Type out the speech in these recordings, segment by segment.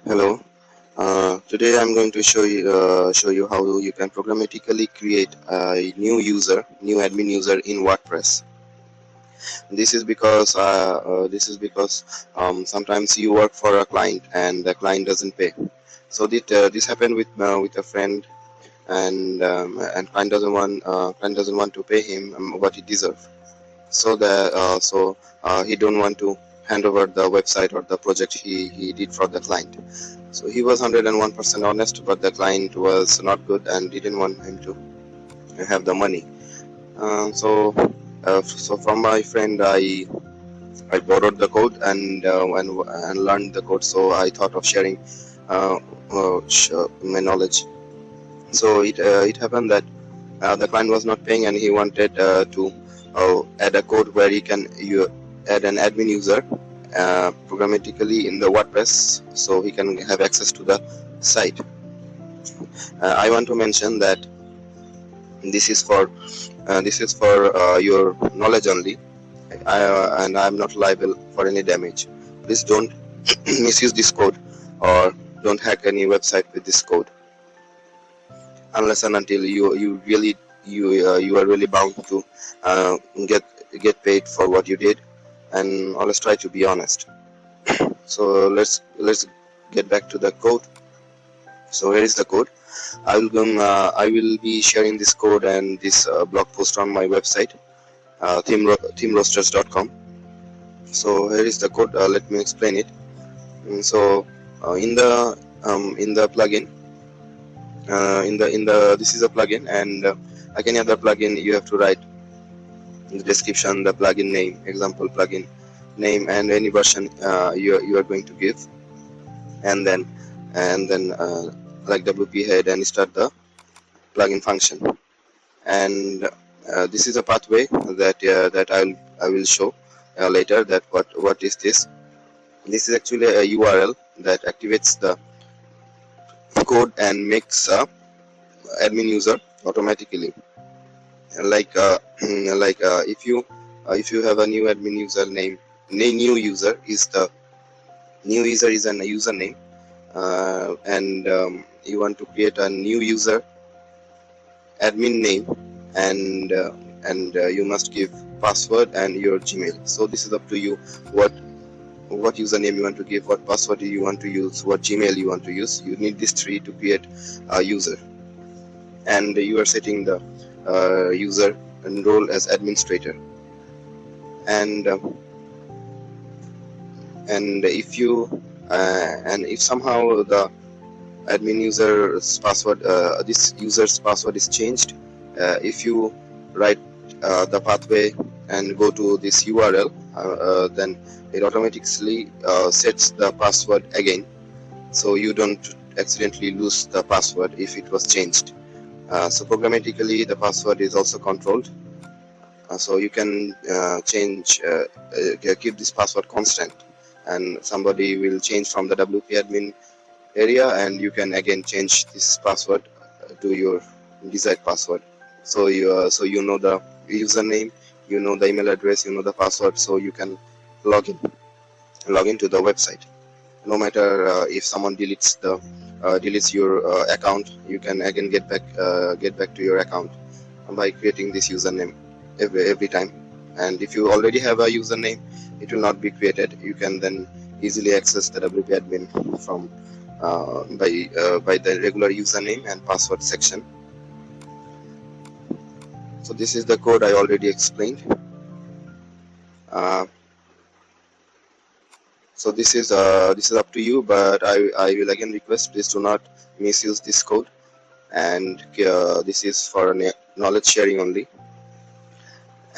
Hello. Today I'm going to show you how you can programmatically create a new admin user in WordPress. This is because sometimes you work for a client and the client doesn't pay. So this happened with a friend, and client doesn't want to pay him what he deserves. So he don't want to hand over the website or the project he did for the client. So he was 101% honest, but the client was not good and didn't want him to have the money. So from my friend, I borrowed the code and learned the code. So I thought of sharing my knowledge. So it happened that the client was not paying, and he wanted to add a code where you add an admin user programmatically in the WordPress, so he can have access to the site. I want to mention that this is for your knowledge only, and I am not liable for any damage. Please don't misuse this code or don't hack any website with this code, unless and until you are really bound to get paid for what you did, and always try to be honest. So let's get back to the code. So here is the code. I will be sharing this code and this blog post on my website, themeroasters.com. So here is the code. Let me explain it. So in the plugin, this is a plugin, and like any other plugin, you have to write in the description the plugin name, example plugin name, and any version you are going to give, and then like WP head, and start the plugin function. And this is a pathway that I will show later. That what is this? This is actually a URL that activates the code and makes a admin user automatically. Like if you have a new admin user name, new user is a username, and you want to create a new user admin name, and you must give password and your Gmail. So this is up to you what username you want to give, what password you want to use, what Gmail you want to use. You need these three to create a user, and you are setting the user and role as administrator. And if somehow the admin user's password, this user's password is changed, if you write the pathway and go to this URL, then it automatically sets the password again, so you don't accidentally lose the password if it was changed. So programmatically the password is also controlled, so you can keep this password constant, and somebody will change from the WP admin area, and you can again change this password to your desired password. So you know the username, you know the email address, you know the password, so you can log into the website. No matter if someone deletes your account, you can again get back to your account by creating this username every time. And if you already have a username, it will not be created. You can then easily access the WP admin from by the regular username and password section. So this is the code I already explained. So this is up to you, but I will again request, please do not misuse this code, and this is for knowledge sharing only.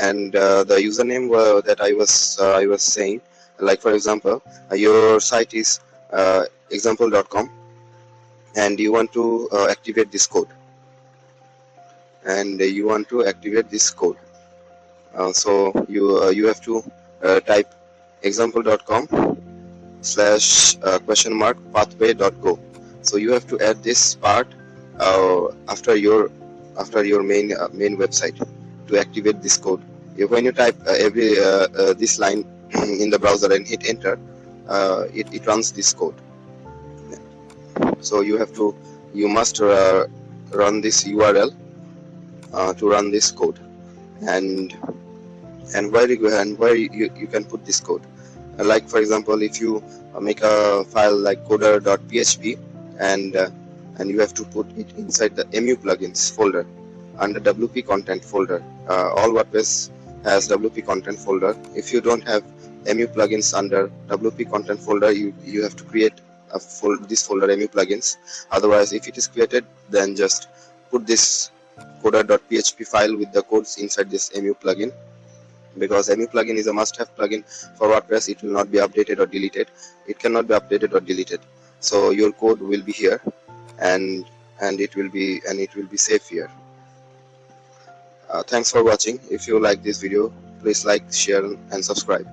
And the username that I was saying, like for example, your site is example.com, and you want to activate this code, so you have to type example.com / pathway.go. So you have to add this part after your main website to activate this code. When you type this line in the browser and hit enter, it runs this code. So you must run this URL to run this code, and where you can put this code. Like for example, if you make a file like coder.php, and you have to put it inside the mu plugins folder under WP content folder. All WordPress has WP content folder. If you don't have mu plugins under WP content folder, you have to create this folder mu plugins. Otherwise, if it is created, then just put this coder.php file with the codes inside this mu plugin, because mu plugin is a must-have plugin for WordPress. It will not be updated or deleted. It cannot be updated or deleted. So your code will be here, and it will be safe here. Thanks for watching. If you like this video, please like, share, and subscribe.